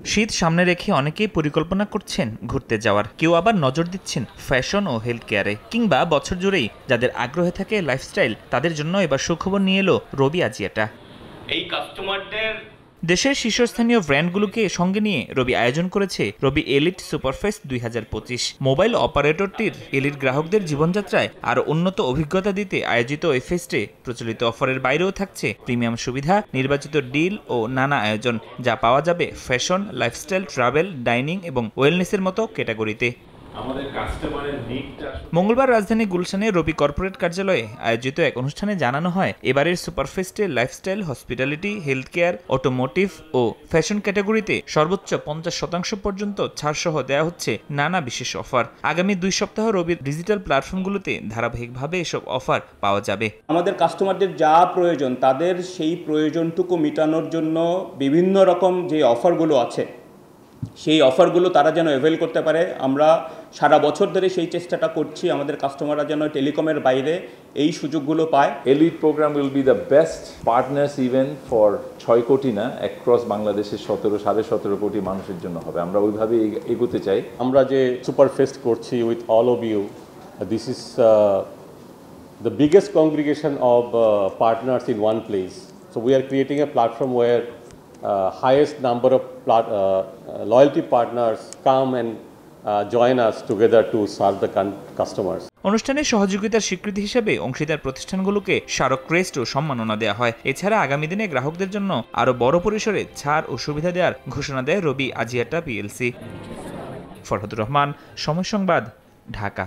শীত সামনে রেখে অনেকেই পরিকল্পনা করছেন ঘুরতে যাওয়ার, কেউ আবার নজর দিচ্ছেন ফ্যাশন ও হেলথ কেয়ারে, কিংবা বছর জুড়েই যাদের আগ্রহে থাকে লাইফস্টাইল তাদের জন্য এবার সুখবর নিয়ে এলো রবি আজিয়াটা। এই কাস্টমারদের দেশের শীর্ষস্থানীয় ব্র্যান্ডগুলোকে সঙ্গে নিয়ে রবি আয়োজন করেছে রবি এলিট সুপারফেস্ট 2025। মোবাইল অপারেটরটির এলিট গ্রাহকদের জীবনযাত্রায় আরও উন্নত অভিজ্ঞতা দিতে আয়োজিত এই ফেস্টে প্রচলিত অফারের বাইরেও থাকছে প্রিমিয়াম সুবিধা, নির্বাচিত ডিল ও নানা আয়োজন, যা পাওয়া যাবে ফ্যাশন, লাইফস্টাইল, ট্রাভেল, ডাইনিং এবং ওয়েলনেসের মতো ক্যাটাগরিতে। মঙ্গলবার রাজধানী গুলশানে রবি কর্পোরেট কার্যালয়ে আয়োজিত এক অনুষ্ঠানে জানানো হয়, এবারের সুপারফেস্টে lifestyle, hospitality, health care, automotive ও ফ্যাশন ক্যাটাগরিতে সর্বোচ্চ 50% পর্যন্ত ছাড়সহ দেওয়া হচ্ছে নানা বিশেষ অফার। আগামী 2 সপ্তাহ রবির ডিজিটাল প্ল্যাটফর্মগুলোতে ধারাবাহিকভাবে এসব অফার পাওয়া যাবে। আমাদের কাস্টমারদের যা প্রয়োজন তাদের সেই প্রয়োজনটুকু মেটানোর জন্য বিভিন্ন রকম যে অফারগুলো আছে সেই অফারগুলো তারা যেন অ্যাভেল করতে পারে। আমরা সারা বছর ধরে সেই চেষ্টাটা করছি, আমাদের কাস্টমাররা যেন টেলিকমের বাইরে এই সুযোগগুলো পায়। Elite program will be the best partners event for 6 কোটি না, অ্যাক্রস বাংলাদেশের 17.5 কোটি মানুষের জন্য হবে। আমরা ওইভাবে এগোতে চাই। আমরা যে সুপারফেস্ট করছি with all of you, this is the biggest congregation of partners in one place. So we are creating a platform where highest number of loyalty partners come and join us together to serve the customers. অনুষ্ঠানে সহযোগিতার স্বীকৃতি হিসেবে অংশীদার প্রতিষ্ঠানগুলোকে স্মারক crest ও সম্মাননা দেওয়া হয়। এছাড়া আগামী দিনে গ্রাহকদের জন্য আরও বড় পরিসরে ছাড় ও সুবিধা দেওয়ার ঘোষণা দেয় রবি আজিয়াটা পিএলসি। ফরহাদুর রহমান, সময় সংবাদ, ঢাকা।